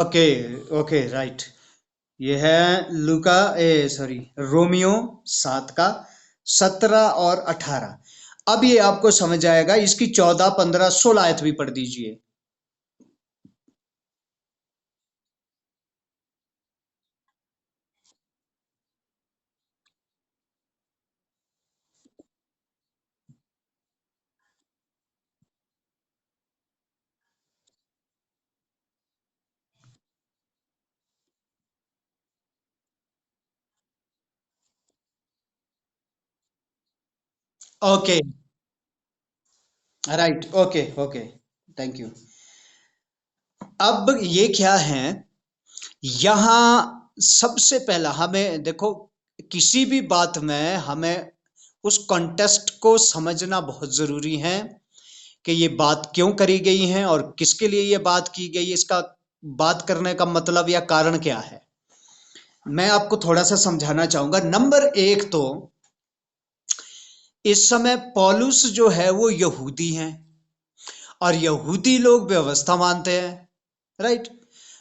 Okay okay right. ये है लूका ए sorry Romeo 7 का 17 और 18। अब ये आपको समझ आएगा, इसकी 14, 15, 16 आयत भी पढ़ दीजिए। Okay right okay okay thank you. अब ये क्या है, यहाँ सबसे पहला हमें देखो, किसी भी बात में हमें उस कॉन्टेस्ट को समझना बहुत जरूरी है कि ये बात क्यों करी गई है और किसके लिए ये बात की गई, इसका बात करने का मतलब या कारण क्या है। मैं आपको थोड़ा सा समझाना चाहूंगा। नंबर एक तो, इस समय पौलुस जो है वो यहूदी हैं और यहूदी लोग व्यवस्था मानते हैं, राइट।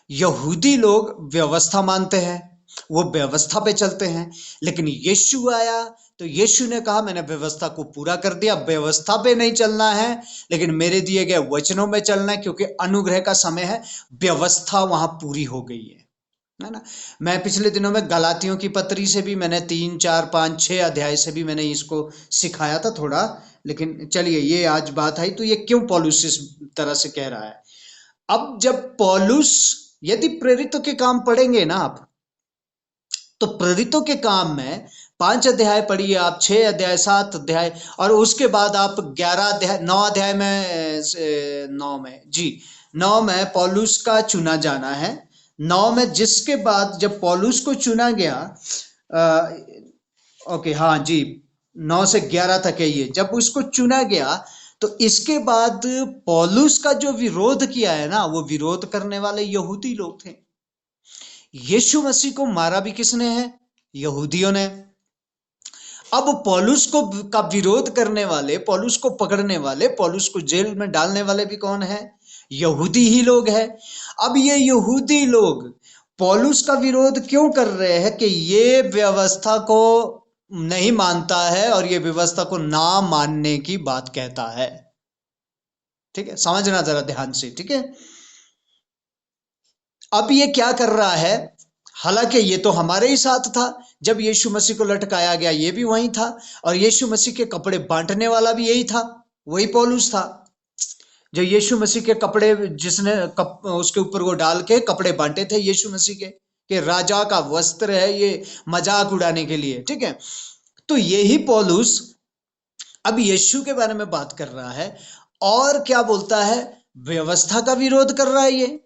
यहूदी लोग व्यवस्था मानते हैं, वो व्यवस्था पे चलते हैं। लेकिन यीशु आया तो यीशु ने कहा मैंने व्यवस्था को पूरा कर दिया, व्यवस्था पे नहीं चलना है लेकिन मेरे दिए गए वचनों में चलना है, क्योंकि अनुग्रह का समय है, व्यवस्था वहां पूरी हो गई है ना। मैं पिछले दिनों में गलातियों की पत्री से भी मैंने 3, 4, 5, 6 अध्याय से भी मैंने इसको सिखाया था थोड़ा। लेकिन चलिए, ये आज बात आई तो ये क्यों पौलुस इस तरह से कह रहा है। अब जब पौलुस, यदि प्रेरितों के काम पढ़ेंगे ना आप, तो प्रेरितों के काम में 5 अध्याय पढ़िए आप, 6 अध्याय, 7 अध्याय, और उसके बाद आप 11 अध्याय, 9 अध्याय में 9 में जी, 9 में पौलुस का चुना जाना है। 9 में जिसके बाद जब पौलुस को चुना गया, ओके हाँ जी, 9 से 11 तक है ये, जब उसको चुना गया तो इसके बाद पौलुस का जो विरोध किया है ना, वो विरोध करने वाले यहूदी लोग थे। यीशु मसीह को मारा भी किसने है? यहूदियों ने। अब पौलुस को का विरोध करने वाले, पौलुस को पकड़ने वाले, पौलुस को जेल में डालने वाले भी कौन है? यहूदी ही लोग हैं। अब ये यहूदी लोग पौलुस का विरोध क्यों कर रहे हैं कि ये व्यवस्था को नहीं मानता है और ये व्यवस्था को ना मानने की बात कहता है। ठीक है, समझना जरा ध्यान से, ठीक है। अब ये क्या कर रहा है, हालांकि ये तो हमारे ही साथ था, जब यीशु मसीह को लटकाया गया ये भी वही था, और यीशु मसीह के कपड़े बांटने वाला भी यही था, वही पौलुस था। जो यीशु मसीह के कपड़े, जिसने उसके ऊपर वो डाल के कपड़े बांटे थे यीशु मसीह के, कि राजा का वस्त्र है ये, मजाक उड़ाने के लिए, ठीक है। तो यही पौलुस अब यीशु के बारे में बात कर रहा है, और क्या बोलता है, व्यवस्था का विरोध कर रहा है ये,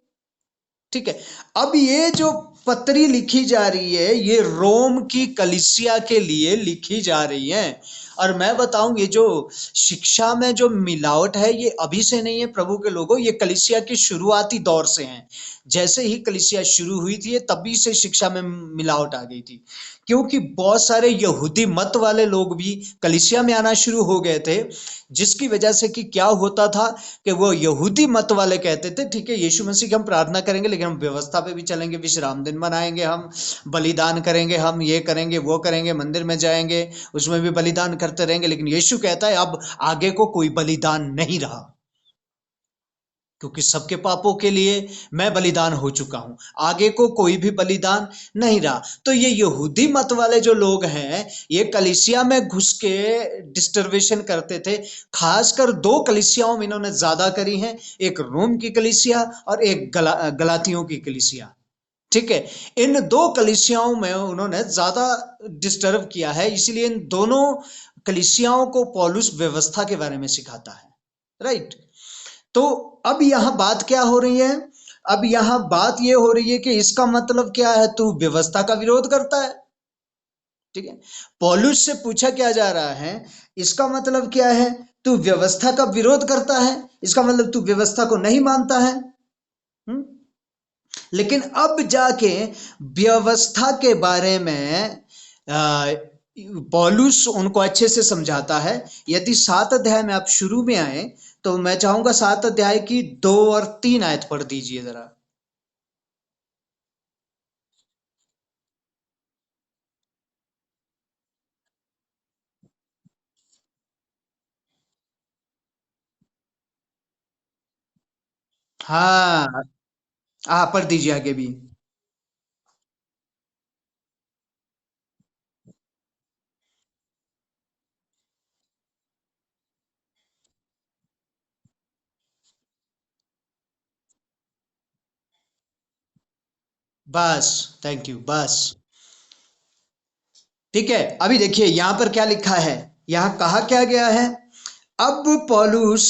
ठीक है। अब ये जो पत्री लिखी जा रही है ये रोम की कलीसिया के लिए लिखी जा रही है। और मैं बताऊं, ये जो शिक्षा में जो मिलावट है ये अभी से नहीं है प्रभु के लोगों, ये कलीसिया के शुरुआती दौर से है। जैसे ही कलीसिया शुरू हुई थी तभी से शिक्षा में मिलावट आ गई थी, क्योंकि बहुत सारे यहूदी मत वाले लोग भी कलीसिया में आना शुरू हो गए थे। जिसकी वजह से कि क्या होता था कि वो यहूदी मत वाले कहते थे ठीक है यीशु मसीह की हम प्रार्थना करेंगे लेकिन हम व्यवस्था पे भी चलेंगे, विश्राम दिन मनाएंगे, हम बलिदान करेंगे, हम ये करेंगे वो करेंगे, मंदिर में जाएंगे उसमें भी बलिदान करते रहेंगे। लेकिन यीशु कहता है अब आगे को कोई बलिदान नहीं रहा, क्योंकि सबके पापों के लिए मैं बलिदान हो चुका हूं, आगे को कोई भी बलिदान नहीं रहा। तो ये यहूदी मत वाले जो लोग हैं ये कलीसिया में घुस के डिस्टर्बेशन करते थे। खासकर दो कलीसियाओं में इन्होंने ज्यादा करी हैं, एक रोम की कलीसिया और एक गलातियों की कलीसिया, ठीक है। इन दो कलीसियाओं में उन्होंने ज्यादा डिस्टर्ब किया है, इसलिए इन दोनों कलीसियाओं को पौलुस व्यवस्था के बारे में सिखाता है, राइट। तो अब यहां बात क्या हो रही है, अब यहां बात यह हो रही है कि इसका मतलब क्या है, तू व्यवस्था का विरोध करता है, ठीक है। पौलुस से पूछा क्या जा रहा है, इसका मतलब क्या है, तू व्यवस्था का विरोध करता है, इसका मतलब तू व्यवस्था को नहीं मानता है। हुँ? लेकिन अब जाके व्यवस्था के बारे में पौलुस उनको अच्छे से समझाता है। यदि 7 अध्याय में आप शुरू में आए तो मैं चाहूंगा 7 अध्याय की 2 और 3 आयत पढ़ दीजिए जरा। हाँ, पढ़ दीजिए आगे भी। बस, थैंक यू, बस। ठीक है, अभी देखिए यहां पर क्या लिखा है। यहां कहा क्या गया है। अब पॉलुस,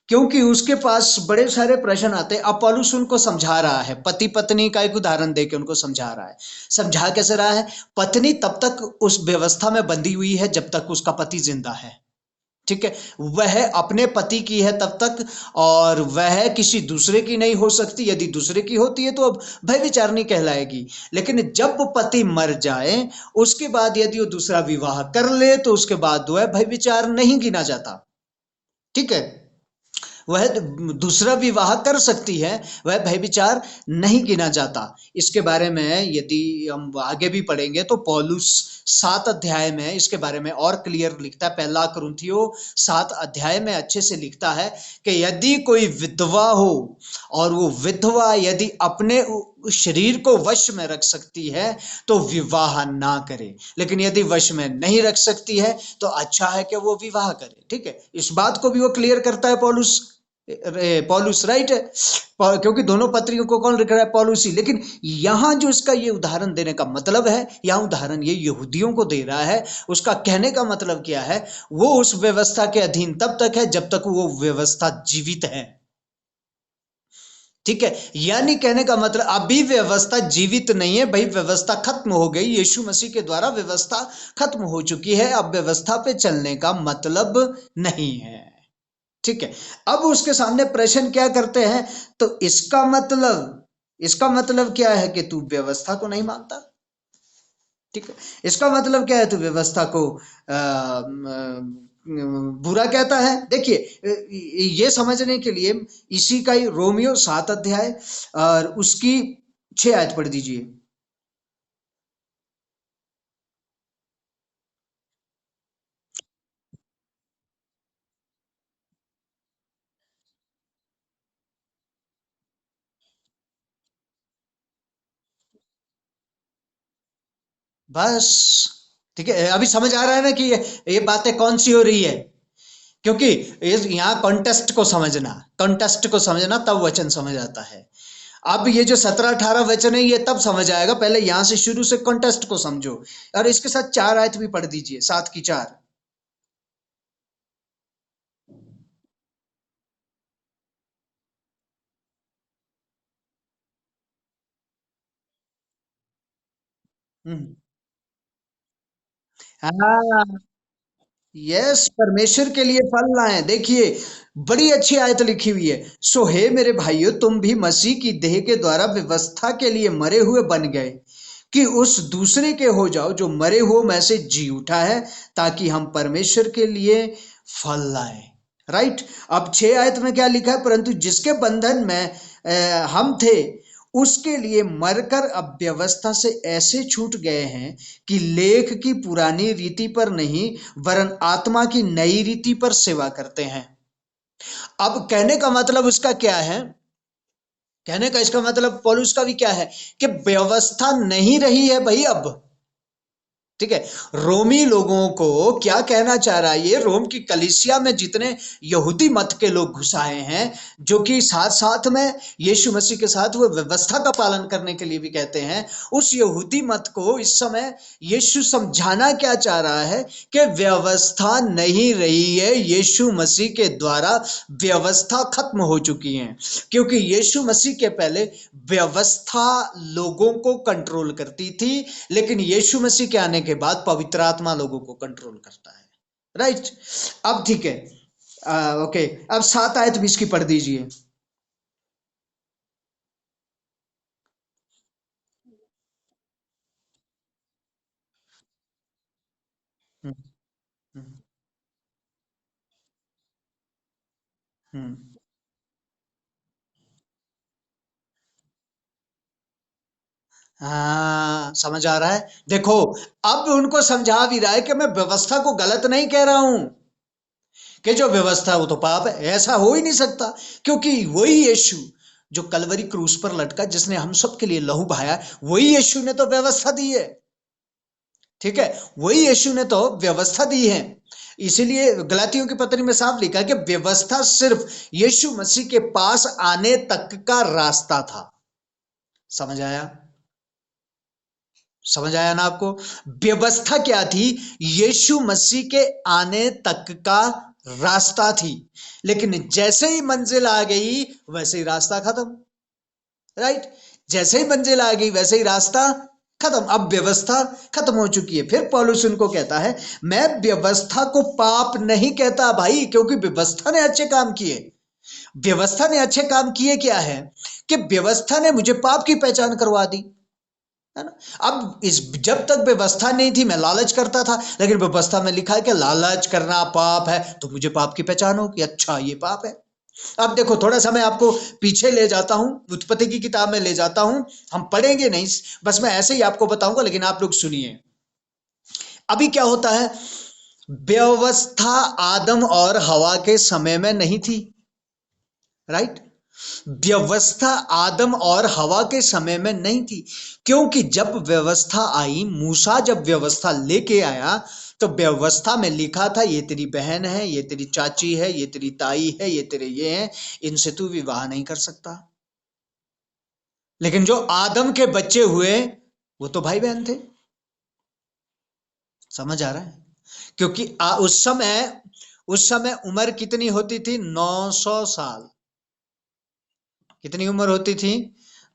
क्योंकि उसके पास बड़े सारे प्रश्न आते हैं, अब पॉलुस उनको समझा रहा है, पति पत्नी का एक उदाहरण देके उनको समझा रहा है। समझा कैसे रहा है। पत्नी तब तक उस व्यवस्था में बंधी हुई है जब तक उसका पति जिंदा है। ठीक है। वह अपने पति की है तब तक, और वह किसी दूसरे की नहीं हो सकती। यदि दूसरे की होती है तो अब भय विचारणी कहलाएगी। लेकिन जब पति मर जाए, उसके बाद यदि वो दूसरा विवाह कर ले तो उसके बाद वह भय विचार नहीं गिना जाता। ठीक है। वह दूसरा विवाह कर सकती है, वह भयभिचार नहीं गिना जाता। इसके बारे में यदि हम आगे भी पढ़ेंगे तो पौलुस 7 अध्याय में इसके बारे में और क्लियर लिखता है। पहला कुरिन्थियों 7 अध्याय में अच्छे से लिखता है कि यदि कोई विधवा हो और वो विधवा यदि अपने शरीर को वश में रख सकती है तो विवाह ना करे, लेकिन यदि वश में नहीं रख सकती है तो अच्छा है कि वो विवाह करे। ठीक है, इस बात को भी वो क्लियर करता है पौलुस। पॉलुस, राइट है। क्योंकि दोनों पत्रियों को कौन लिख रहा है, पॉलुस ही। लेकिन यहां जो इसका ये उदाहरण देने का मतलब है, यहां उदाहरण ये यहूदियों को दे रहा है। उसका कहने का मतलब क्या है। वो उस व्यवस्था के अधीन तब तक है जब तक वो व्यवस्था जीवित है। ठीक है। यानी कहने का मतलब अभी व्यवस्था जीवित नहीं है भाई, व्यवस्था खत्म हो गई, यीशु मसीह के द्वारा व्यवस्था खत्म हो चुकी है। अब व्यवस्था पे चलने का मतलब नहीं है। ठीक है। अब उसके सामने प्रश्न क्या करते हैं। तो इसका मतलब क्या है कि तू व्यवस्था को नहीं मानता। ठीक है। इसका मतलब क्या है, तू व्यवस्था को बुरा कहता है। देखिए, ये समझने के लिए इसी का ही रोमियो 7 अध्याय और उसकी 6 आयत पढ़ दीजिए। बस। ठीक है, अभी समझ आ रहा है ना कि ये बातें कौन सी हो रही है। क्योंकि यहाँ कॉन्टेस्ट को समझना तब वचन समझ आता है। अब ये जो 17-18 वचन है ये तब समझ आएगा, पहले यहां से शुरू से कॉन्टेस्ट को समझो। और इसके साथ 4 आयत भी पढ़ दीजिए, 7 की 4। हम्म। हाँ, यस, परमेश्वर के लिए फल लाएं। देखिए, बड़ी अच्छी आयत लिखी हुई है। सो हे मेरे भाइयों, तुम भी मसीह की देह के द्वारा व्यवस्था के लिए मरे हुए बन गए, कि उस दूसरे के हो जाओ जो मरे हुओं में से जी उठा है, ताकि हम परमेश्वर के लिए फल लाएं। राइट। अब 6 आयत में क्या लिखा है, परंतु जिसके बंधन में हम थे, उसके लिए मरकर अब व्यवस्था से ऐसे छूट गए हैं कि लेख की पुरानी रीति पर नहीं, वरन आत्मा की नई रीति पर सेवा करते हैं। अब कहने का मतलब उसका क्या है। कहने का इसका मतलब पौलुस का भी क्या है, कि व्यवस्था नहीं रही है भाई अब। ठीक है। रोमी लोगों को क्या कहना चाह रहा है, ये रोम की कलीसिया में जितने यहूदी मत के लोग घुस आए हैं, जो कि साथ साथ में यीशु मसीह के साथ वो व्यवस्था का पालन करने के लिए भी कहते हैं, उस यहूदी मत को इस समय यीशु समझाना क्या चाह रहा है, कि व्यवस्था नहीं रही है, यीशु मसीह के द्वारा व्यवस्था खत्म हो चुकी है। क्योंकि यीशु मसीह के पहले व्यवस्था लोगों को कंट्रोल करती थी, लेकिन यीशु मसीह के आने के बाद पवित्र आत्मा लोगों को कंट्रोल करता है। राइट। अब ठीक है। ओके। अब 7 आयत 20 की पढ़ दीजिए। हम्म। हम्म। हम्म। हाँ, समझ आ रहा है। देखो, अब उनको समझा भी रहा है कि मैं व्यवस्था को गलत नहीं कह रहा हूं, कि जो व्यवस्था है वो तो पाप है, ऐसा हो ही नहीं सकता। क्योंकि वही यीशु जो कलवरी क्रूस पर लटका, जिसने हम सब के लिए लहू बहाया, वही यीशु ने तो व्यवस्था दी है। ठीक है, वही यीशु ने तो व्यवस्था दी है। इसीलिए गलातियों की पत्री में साफ लिखा है कि व्यवस्था सिर्फ यीशु मसीह के पास आने तक का रास्ता था। समझ आया? समझ आया ना आपको? व्यवस्था क्या थी? यीशु मसीह के आने तक का रास्ता थी, लेकिन जैसे ही मंजिल आ गई वैसे ही रास्ता खत्म। राइट? जैसे ही मंजिल आ गई वैसे ही रास्ता खत्म। अब व्यवस्था खत्म हो चुकी है। फिर पौलुस उनको कहता है, मैं व्यवस्था को पाप नहीं कहता भाई, क्योंकि व्यवस्था ने अच्छे काम किए। व्यवस्था ने अच्छे काम किए क्या है कि व्यवस्था ने मुझे पाप की पहचान करवा दी, है ना? अब इस जब तक व्यवस्था नहीं थी मैं लालच करता था, लेकिन व्यवस्था में लिखा है कि लालच करना पाप है, तो मुझे पाप की पहचान हो कि अच्छा ये पाप है। अब देखो, थोड़ा सा मैं आपको पीछे ले जाता हूं, उत्पत्ति की किताब में ले जाता हूं। हम पढ़ेंगे नहीं, बस मैं ऐसे ही आपको बताऊंगा, लेकिन आप लोग सुनिए। अभी क्या होता है, व्यवस्था आदम और हवा के समय में नहीं थी। राइट? व्यवस्था आदम और हवा के समय में नहीं थी, क्योंकि जब व्यवस्था आई, मूसा जब व्यवस्था लेके आया, तो व्यवस्था में लिखा था ये तेरी बहन है, ये तेरी चाची है, ये तेरी ताई है, ये तेरे ये है, इनसे तू विवाह नहीं कर सकता। लेकिन जो आदम के बच्चे हुए वो तो भाई बहन थे। समझ आ रहा है? क्योंकि उस समय उम्र कितनी होती थी? 900 साल। कितनी उम्र होती थी?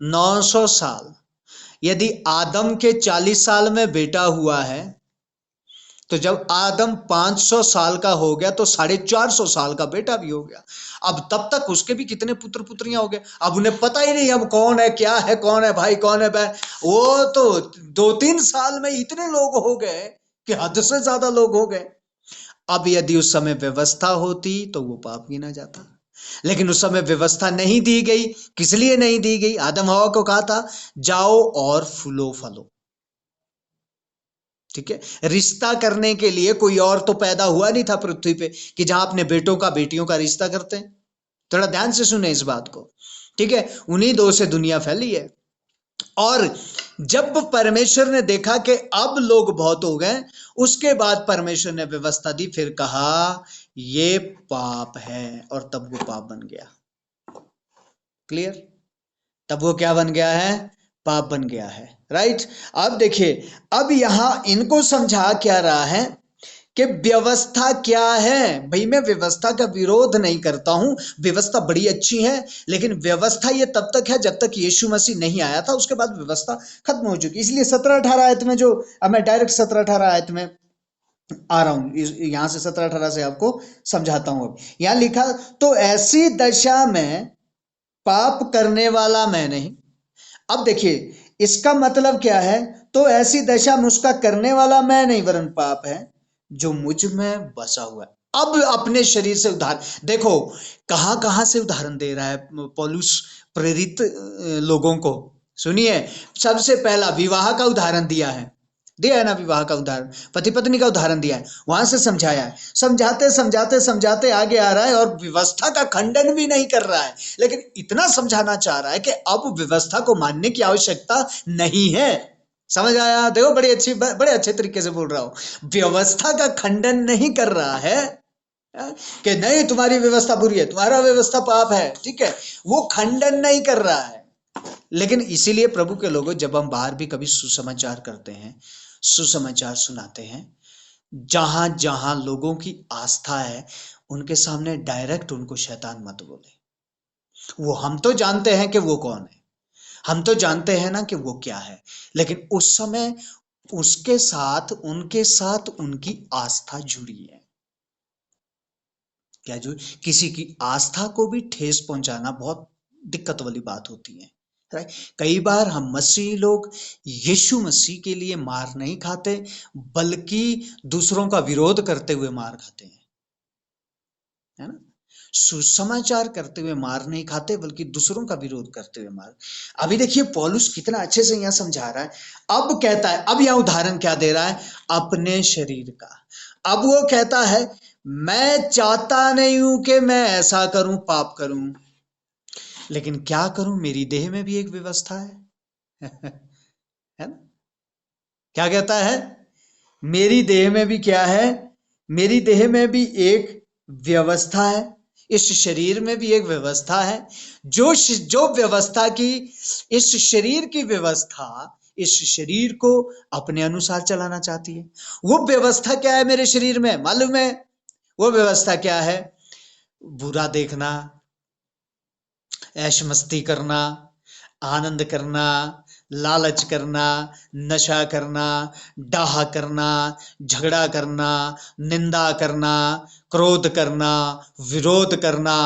900 साल। यदि आदम के 40 साल में बेटा हुआ है, तो जब आदम 500 साल का हो गया तो 450 साल का बेटा भी हो गया। अब तब तक उसके भी कितने पुत्र पुत्रियां हो गए, अब उन्हें पता ही नहीं अब कौन है, क्या है, कौन है भाई, कौन है बहन। वो तो 2-3 साल में इतने लोग हो गए कि हद से ज्यादा लोग हो गए। अब यदि उस समय व्यवस्था होती तो वो पाप गिना जाता, लेकिन उस समय व्यवस्था नहीं दी गई। किस लिए नहीं दी गई? आदम हवा को कहा था जाओ और फूलो फलो। ठीक है, रिश्ता करने के लिए कोई और तो पैदा हुआ नहीं था पृथ्वी पे कि जहां अपने बेटों का बेटियों का रिश्ता करते हैं। थोड़ा ध्यान से सुने इस बात को। ठीक है, उन्हीं दो से दुनिया फैली है। और जब परमेश्वर ने देखा कि अब लोग बहुत हो गए, उसके बाद परमेश्वर ने व्यवस्था दी, फिर कहा ये पाप है, और तब वो पाप बन गया। क्लियर? तब वो क्या बन गया है? पाप बन गया है। राइट? अब देखिए, अब यहां इनको समझा क्या रहा है कि व्यवस्था क्या है। भाई मैं व्यवस्था का विरोध नहीं करता हूं, व्यवस्था बड़ी अच्छी है, लेकिन व्यवस्था ये तब तक है जब तक यीशु मसीह नहीं आया था, उसके बाद व्यवस्था खत्म हो चुकी। इसलिए 17-18 आयत में जो, अब मैं डायरेक्ट 17-18 आयत में आ रहा हूं, यहां से 17-18 से आपको समझाता हूं। अब यहां लिखा, तो ऐसी दशा में पाप करने वाला मैं नहीं। अब देखिए, इसका मतलब क्या है? तो ऐसी दशा में उसका करने वाला मैं नहीं, वरन पाप है जो मुझ में बसा हुआ है। अब अपने शरीर से उदाहरण देखो, कहां कहां से उदाहरण दे रहा है पौलुस प्रेरित लोगों को। सुनिए, सबसे पहला विवाह का उदाहरण दिया है ना, विवाह का उदाहरण, पति पत्नी का उदाहरण दिया है, वहां से समझाया है। समझाते समझाते समझाते आगे आ रहा है और व्यवस्था का खंडन भी नहीं कर रहा है, लेकिन इतना समझाना चाह रहा है कि अब व्यवस्था को मानने की आवश्यकता नहीं है। समझ आया? देखो, बड़े अच्छे तरीके से बोल रहा हूं। व्यवस्था का खंडन नहीं कर रहा है कि नहीं तुम्हारी व्यवस्था बुरी है, तुम्हारा व्यवस्था पाप है। ठीक है, वो खंडन नहीं कर रहा है। लेकिन इसीलिए प्रभु के लोगों, जब हम बाहर भी कभी सुसमाचार करते हैं, सुसमाचार सुनाते हैं, जहां जहां लोगों की आस्था है, उनके सामने डायरेक्ट उनको शैतान मत बोले। वो हम तो जानते हैं कि वो कौन है, हम तो जानते हैं ना कि वो क्या है, लेकिन उस समय उसके साथ, उनके साथ उनकी आस्था जुड़ी है। क्या जुड़ी? किसी की आस्था को भी ठेस पहुंचाना बहुत दिक्कत वाली बात होती है। राइट? कई बार हम मसीही लोग यीशु मसीह के लिए मार नहीं खाते, बल्कि दूसरों का विरोध करते हुए मार खाते हैं। है ना? सुसमाचार करते हुए मार नहीं खाते, बल्कि दूसरों का विरोध करते हुए मार। अभी देखिए पौलुस कितना अच्छे से यहां समझा रहा है। अब कहता है, अब यहां उदाहरण क्या दे रहा है? अपने शरीर का। अब वो कहता है मैं चाहता नहीं हूं कि मैं ऐसा करूं, पाप करूं, लेकिन क्या करूं, मेरी देह में भी एक व्यवस्था है। है ना? क्या कहता है? मेरी देह में भी क्या है? मेरी देह में भी एक व्यवस्था है। इस शरीर में भी एक व्यवस्था है। जो व्यवस्था की, इस शरीर की व्यवस्था इस शरीर को अपने अनुसार चलाना चाहती है। वो व्यवस्था क्या है मेरे शरीर में मालूम है? वो व्यवस्था क्या है? बुरा देखना, ऐश मस्ती करना, आनंद करना, लालच करना, नशा करना, डाह करना, झगड़ा करना, निंदा करना, क्रोध करना, विरोध करना,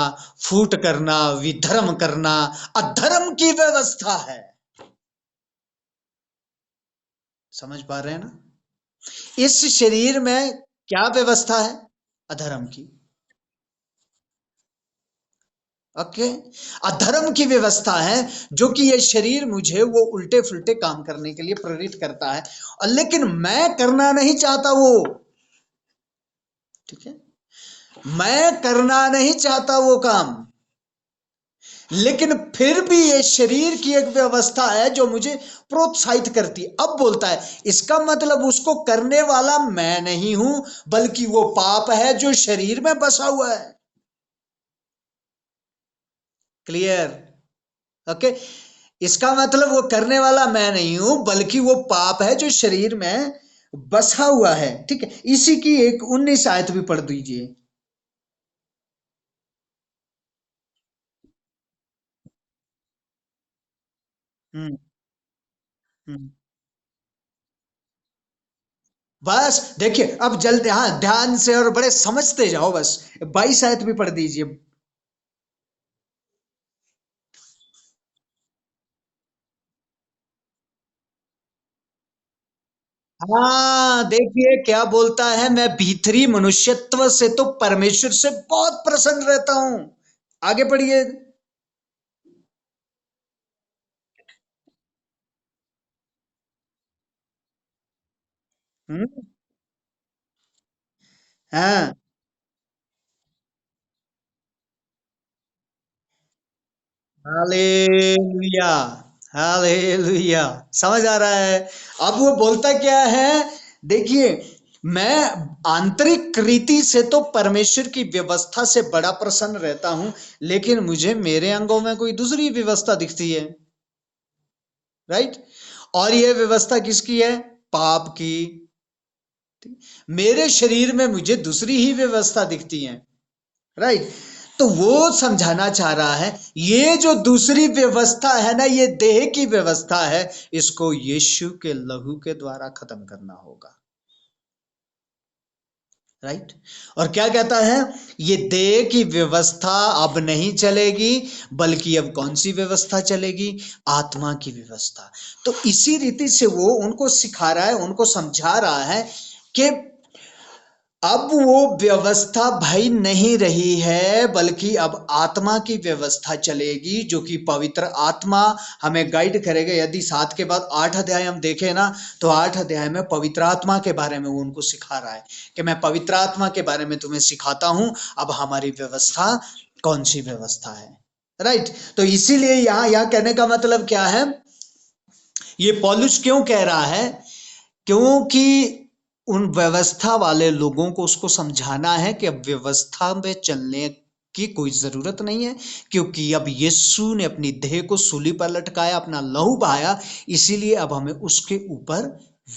फूट करना, विधर्म करना, अधर्म की व्यवस्था है। समझ पा रहे हैं ना? इस शरीर में क्या व्यवस्था है? अधर्म की। ओके। अधर्म की व्यवस्था है, जो कि ये शरीर मुझे वो उल्टे फुल्टे काम करने के लिए प्रेरित करता है, और लेकिन मैं करना नहीं चाहता वो। ठीक है, मैं करना नहीं चाहता वो काम, लेकिन फिर भी ये शरीर की एक व्यवस्था है जो मुझे प्रोत्साहित करती है। अब बोलता है, इसका मतलब उसको करने वाला मैं नहीं हूं, बल्कि वो पाप है जो शरीर में बसा हुआ है। क्लियर? ओके। इसका मतलब वो करने वाला मैं नहीं हूं, बल्कि वो पाप है जो शरीर में बसा हुआ है। ठीक है, इसी की एक 19 आयत भी पढ़ दीजिए। हम्म। हम्म। बस देखिए, अब जल्दी, हाँ, ध्यान से और बड़े समझते जाओ। बस 22 आयत भी पढ़ दीजिए। हाँ, देखिए क्या बोलता है, मैं भीतरी मनुष्यत्व से तो परमेश्वर से बहुत प्रसन्न रहता हूं। आगे पढ़िए। हम्म। हाँ। हालेलुया। हालेलुया। समझ आ रहा है? अब वो बोलता क्या है? देखिए, मैं आंतरिक रीति से तो परमेश्वर की व्यवस्था से बड़ा प्रसन्न रहता हूं, लेकिन मुझे मेरे अंगों में कोई दूसरी व्यवस्था दिखती है। राइट? और यह व्यवस्था किसकी है? पाप की। मेरे शरीर में मुझे दूसरी ही व्यवस्था दिखती है। राइट? तो वो समझाना चाह रहा है, ये जो दूसरी व्यवस्था है ना, ये देह की व्यवस्था है, इसको यीशु के लहू के द्वारा खत्म करना होगा। राइट? और क्या कहता है? ये देह की व्यवस्था अब नहीं चलेगी, बल्कि अब कौन सी व्यवस्था चलेगी? आत्मा की व्यवस्था। तो इसी रीति से वो उनको सिखा रहा है, उनको समझा रहा है कि अब वो व्यवस्था भाई नहीं रही है, बल्कि अब आत्मा की व्यवस्था चलेगी, जो कि पवित्र आत्मा हमें गाइड करेगा। यदि 7 के बाद 8 अध्याय हम देखें ना, तो 8 अध्याय में पवित्र आत्मा के बारे में वो उनको सिखा रहा है कि मैं पवित्र आत्मा के बारे में तुम्हें सिखाता हूं, अब हमारी व्यवस्था कौन सी व्यवस्था है। राइट? तो इसीलिए यहाँ कहने का मतलब क्या है? ये पौलुस क्यों कह रहा है? क्योंकि उन व्यवस्था वाले लोगों को उसको समझाना है कि अब व्यवस्था में चलने की कोई जरूरत नहीं है, क्योंकि अब यीशु ने अपनी देह को सूली पर लटकाया, अपना लहू बहाया। इसीलिए अब हमें उसके ऊपर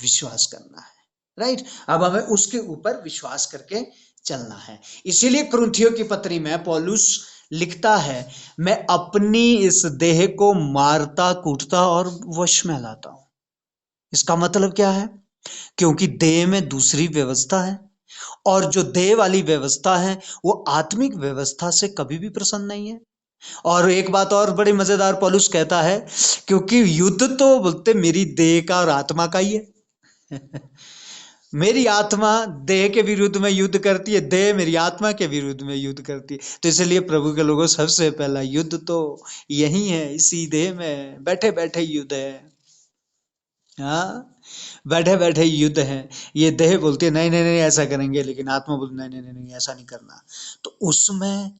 विश्वास करना है। राइट? अब हमें उसके ऊपर विश्वास करके चलना है। इसीलिए कुरिन्थियों की पत्री में पौलुस लिखता है, मैं अपनी इस देह को मारता कूटता और वश में लाता हूं। इसका मतलब क्या है? क्योंकि देह में दूसरी व्यवस्था है, और जो देह वाली व्यवस्था है वो आत्मिक व्यवस्था से कभी भी प्रसन्न नहीं है। और एक बात और बड़ी मजेदार पौलुस कहता है, क्योंकि युद्ध तो बोलते मेरी देह का और आत्मा का ही है। मेरी आत्मा देह के विरुद्ध में युद्ध करती है, देह मेरी आत्मा के विरुद्ध में युद्ध करती है। तो इसलिए प्रभु के लोगों, सबसे पहला युद्ध तो यही है, इसी देह में बैठे बैठे युद्ध है। हाँ, बैठे बैठे युद्ध है। ये देह बोलती है नहीं नहीं नहीं ऐसा करेंगे, लेकिन आत्मा बोलती नहीं नहीं नहीं नहीं, ऐसा नहीं करना। तो उसमें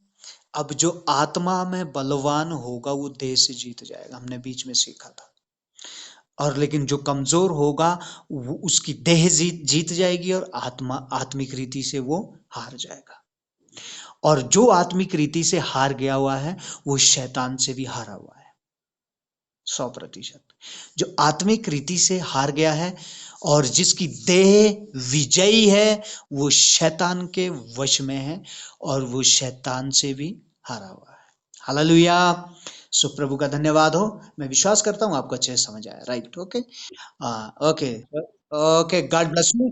अब जो आत्मा में बलवान होगा वो देह से जीत जाएगा, हमने बीच में सीखा था। और लेकिन जो कमजोर होगा वो उसकी देह जीत जाएगी और आत्मा आत्मिक रीति से वो हार जाएगा। और जो आत्मिक रीति से हार गया हुआ है वो शैतान से भी हारा हुआ है 100%। जो आत्मिक रीति से हार गया है और जिसकी देह विजयी है वो शैतान के वश में है और वो शैतान से भी हारा हुआ है। हालेलुया। सो प्रभु का धन्यवाद हो। मैं विश्वास करता हूं आपको अच्छे से समझ आया। Right. Okay. Okay. Okay, God bless you.